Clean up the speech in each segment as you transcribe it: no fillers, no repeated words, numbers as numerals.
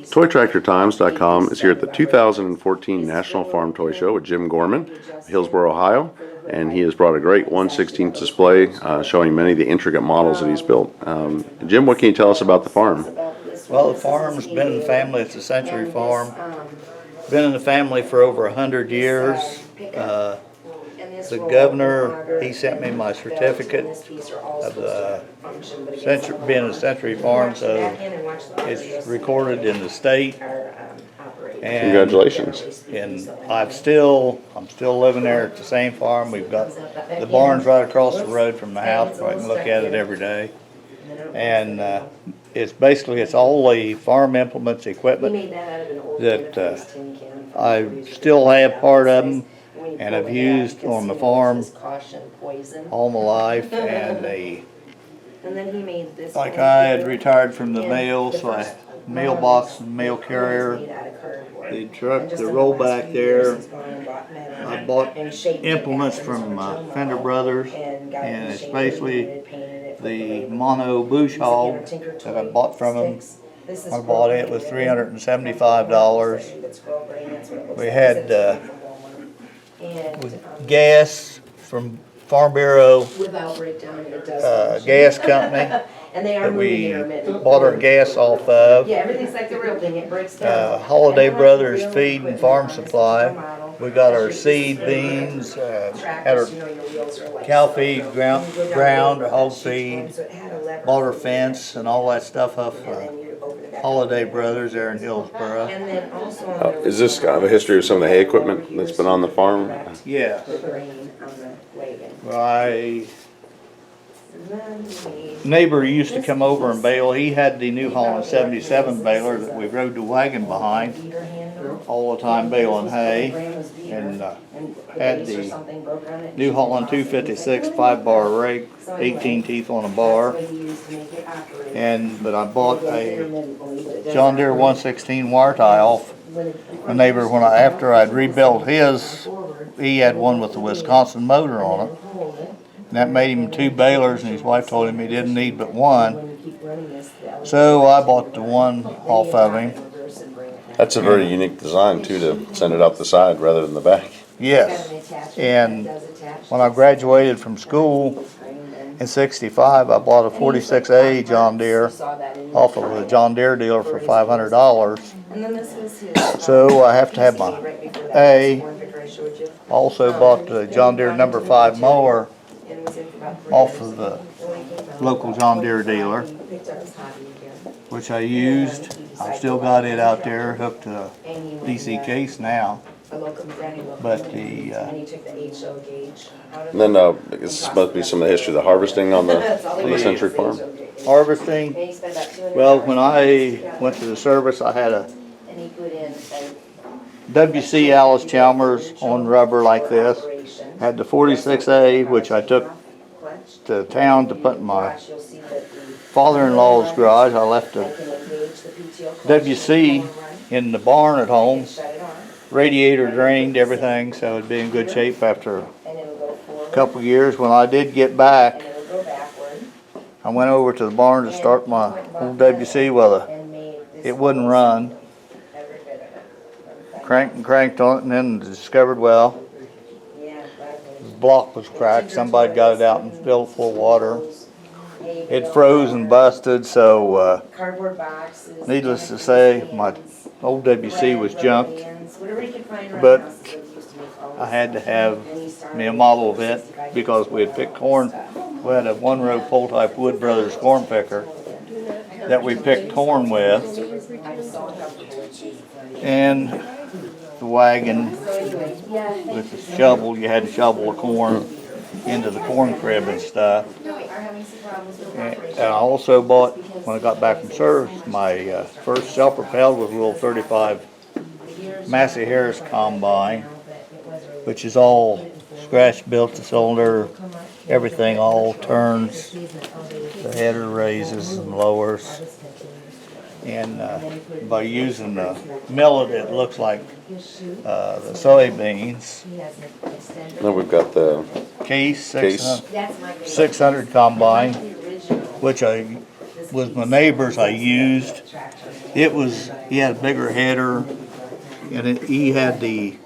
ToyTractorTimes.com is here at the 2014 National Farm Toy Show with Jim Gorman, Hillsboro, Ohio, and he has brought a great 1/16 display showing many of the intricate models that he's built. Jim, what can you tell us about the farm? Well, the farm's been in the family. It's a century farm. Been in the family for over 100 years. The governor, he sent me my certificate of being a century farm, so it's recorded in the state. And, Congratulations. And I'm still living there at the same farm. We've got the barn's right across the road from the house, so I can look at it every day. And it's all the farm implements, equipment that I still have part of them, and I've used on the farm all my life. And like I had retired from the mail, so I mailbox and mail carrier, the truck, the rollback there. I bought implements from Fender Brothers, and it's basically the mono bush hog that I bought from them. I bought it with $375. We had gas from Farm Bureau gas company that we bought our gas off of. Holiday Brothers Feed and Farm Supply. We got our seed, beans, had our cow feed, ground, hog feed, bought our fence and all that stuff off Holiday Brothers there in Hillsboro. Is this kind of a history of some of the hay equipment that's been on the farm? Yeah. My neighbor used to come over and bale. He had the New Holland 77 baler that we rode the wagon behind all the time baling hay, and had the New Holland 256 5-bar rake, 18 teeth on a bar. But I bought a John Deere 1/16 wire tie off my neighbor after I'd rebuilt his. He had one with the Wisconsin motor on it, and that made him 2 balers, and his wife told him he didn't need but one. So I bought the one off of him. That's a very unique design too, to send it up the side rather than the back. Yes, and when I graduated from school in '65, I bought a 46A John Deere off of a John Deere dealer for $500. So I have to have my A. Also bought the John Deere number 5 mower off of the local John Deere dealer, which I used. I've still got it out there hooked to a DC case now. But and then it's supposed to be some of the history of the harvesting on the Century Farm. Harvesting. Well, when I went to the service, I had a WC Alice Chalmers on rubber like this. Had the 46A, which I took to town to put in my father-in-law's garage. I left the WC in the barn at home. Radiator drained, everything, so it'd be in good shape after a couple years. When I did get back, I went over to the barn to start my old WC. Well, it wouldn't run. Cranked on it, and then discovered, well, the block was cracked. Somebody got it out and filled it full of water. It froze and busted, so needless to say, my old WC was junked. But I had to have me a model of it because we had picked corn. We had a 1-row pole-type Wood Brothers corn picker that we picked corn with, and the wagon with the shovel. You had to shovel the corn into the corn crib and stuff. And I also bought, when I got back from service, my first self-propelled was a little 35 Massey Harris combine, which is all scratch built, the cylinder, everything all turns, the header raises and lowers. And by using the millet, it looks like the soybeans. Then we've got the Case 600 combine, which was my neighbor's I used. he had a bigger header, and he had the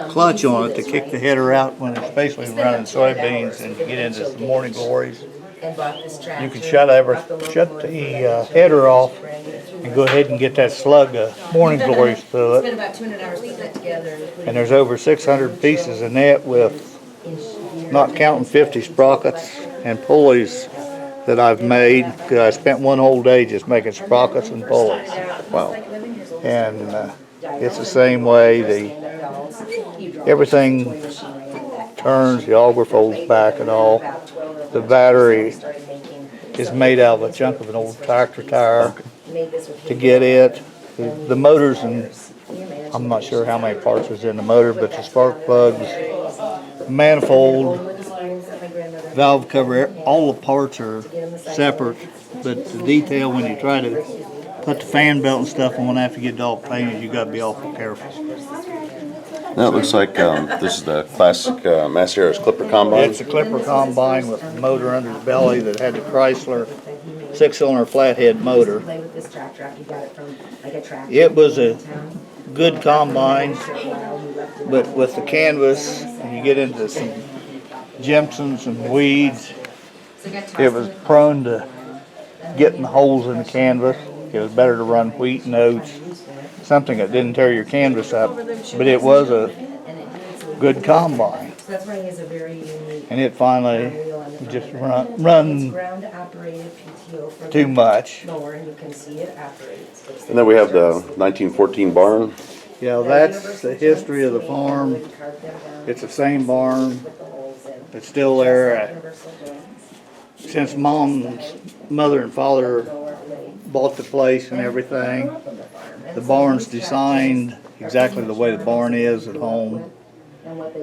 clutch on it to kick the header out when it's basically running soybeans and get into some morning glories. You can shut the header off and go ahead and get that slug of morning glories through it. Spent about 200 hours putting that together. And there's over 600 pieces in that, with not counting 50 sprockets and pulleys that I've made. 'Cause I spent one whole day just making sprockets and pulleys. Wow. And it's the same way. Everything turns, the auger folds back and all. The battery is made out of a chunk of an old tractor tire to get it. The motors, and I'm not sure how many parts was in the motor, but the spark plugs, manifold, valve cover, all the parts are separate, but the detail when you try to put the fan belt and stuff on after you get it all painted, you gotta be awful careful. Now it looks like this is the classic Massey Clipper combine. It's a Clipper combine with a motor under the belly that had the Chrysler 6-cylinder flathead motor. It was a good combine, but with the canvas, and you get into some Jimsons and weeds, it was prone to getting holes in the canvas. It was better to run wheat and oats, something that didn't tear your canvas up, but it was a good combine. And it finally just run too much. And then we have the 1914 barn. Yeah, that's the history of the farm. It's the same barn. It's still there. Since Mom's mother and father bought the place and everything, the barn's designed exactly the way the barn is at home,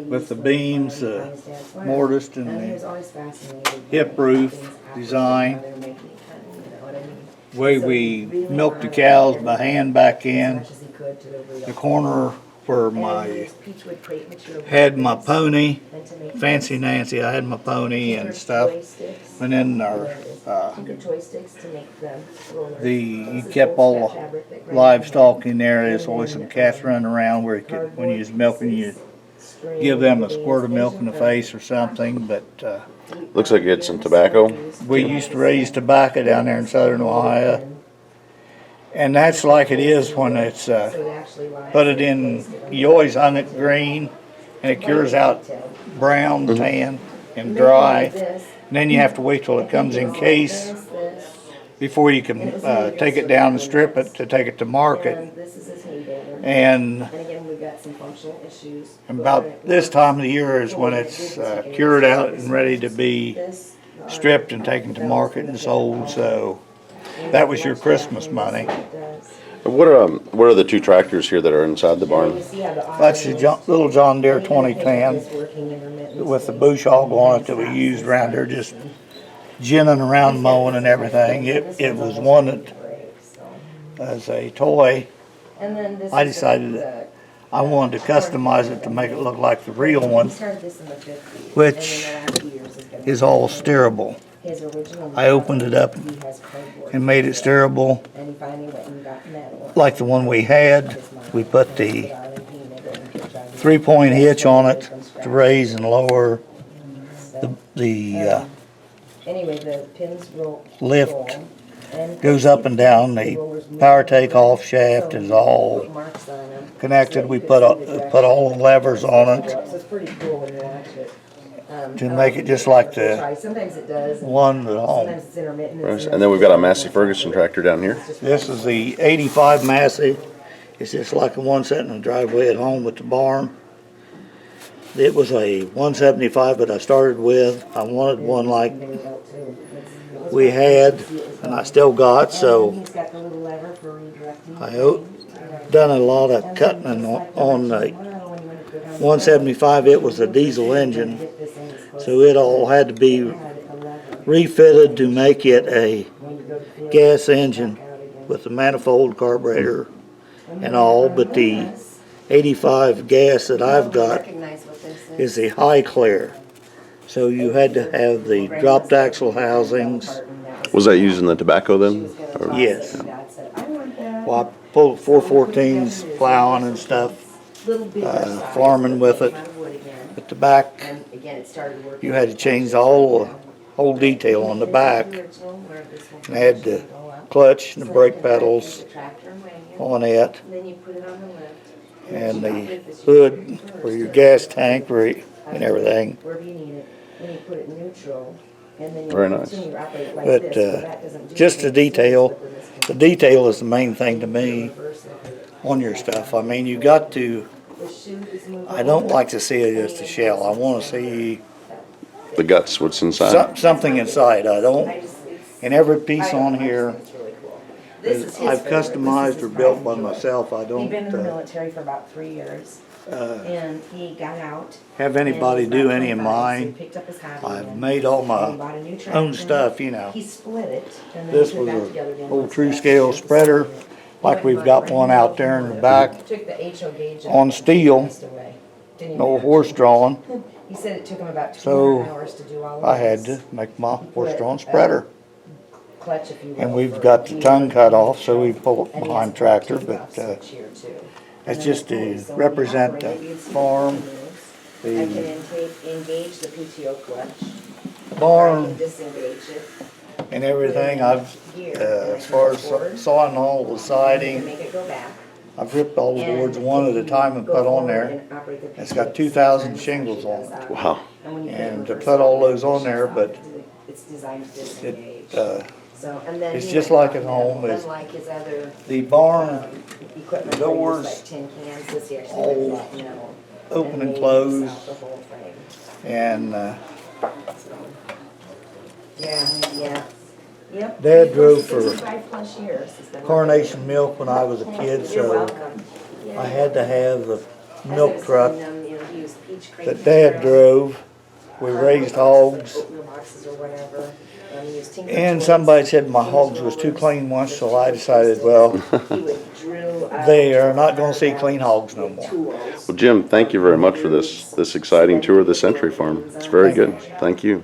with the beams, the mortise, and the hip roof design. Way we milked the cows by hand back in. The corner where had my pony, Fancy Nancy, I had my pony and stuff. And then our you kept all the livestock in there. There's always some cats running around where when you was milking, you give them a squirt of milk in the face or something. But Looks like it's some tobacco. we used to raise tobacco down there in southern Ohio. And that's like it is when it's put it in, you always hunt it green, and it cures out brown, tan, and dry. And then you have to wait till it comes in case before you can take it down and strip it to take it to market. And about this time of the year is when it's cured out and ready to be stripped and taken to market and sold. So that was your Christmas money. What are the two tractors here that are inside the barn? That's the little John Deere 2010 with the bush hog on it that we used around there, just ginning around mowing and everything. It was one that, as a toy, I decided that I wanted to customize it to make it look like the real one, which is all steerable. I opened it up and made it steerable like the one we had. We put the 3-point hitch on it to raise and lower the lift. Goes up and down. The power takeoff shaft is all connected. We put all the levers on it to make it just like the one at home. And then we've got a Massey Ferguson tractor down here. This is the 85 Massey. It's just like the one sitting in the driveway at home with the barn. It was a 175 that I started with. I wanted one like we had, and I still got, so I done a lot of cutting on the 175. It was a diesel engine, so it all had to be refitted to make it a gas engine with the manifold, carburetor, and all. But the 85 gas that I've got is the high clear, so you had to have the dropped axle housings. Was that using the tobacco then? Or? Yes. Well, I pulled 414s plowing and stuff, farming with it. At the back, you had to change the whole detail on the back. And I had the clutch and the brake pedals on it. And the hood for your gas tank and everything. Very nice. But just the detail is the main thing to me on your stuff. I mean, you got to, I don't like to see it as a shell. I want to see The guts, what's inside. something inside. I don't, and every piece on here I've customized or built by myself. I don't He'd been in the military for about 3 years, and he got out. have anybody do any of mine. Picked up his hobby I've and made all he my bought a new tractor. own stuff, you know. He split it, and then This put it was back together an again. old true scale spreader, like we've got one out there in the back, Took the HO gauge on steel, passed away. Didn't even no have horse to. drawn. He said it took him about 200 So, hours to do all of I had this. to make my horse drawn spreader. Clutch, if you will, And we've for got the gear tongue cut and off, so we control. pull it And he behind has tractor, 14 but, bucks each year, too. that's And just then to so when you represent the operate, maybe it's farm, I can engage the PTO clutch. Or I barn, can disengage it. and everything. I've, as far as sawing all the And siding, make it go back. I've ripped all the And boards one at a time and go put on forward there. and operate the It's got PTO 2,000 sometimes shingles actually on does it. that. Wow. When you And put to reverse put all forward, those on there, but it's designed to disengage. it, So, and then it's he just went like at on home, that, it's- unlike his other the barn equipment, doors, where he used like tin cans, this he actually all went flat metal. open and made close. himself the whole thing. And Yeah. Yep. Dad drove for 65+ years. He's been Carnation Milk when I was a kid, You're so welcome. I had to have the As I milk was truck telling them, you know, he used peach cream that Dad syrup, drove. We raised hogs. oatmeal boxes or whatever, and he used Tinker And Toys. somebody said my hogs was too clean once, so I decided, well, He would drill out they are not gonna see clean hogs no more. tools. Well, Jim, thank you very much for this exciting tour of the Century Farm. It's very good. Thank you.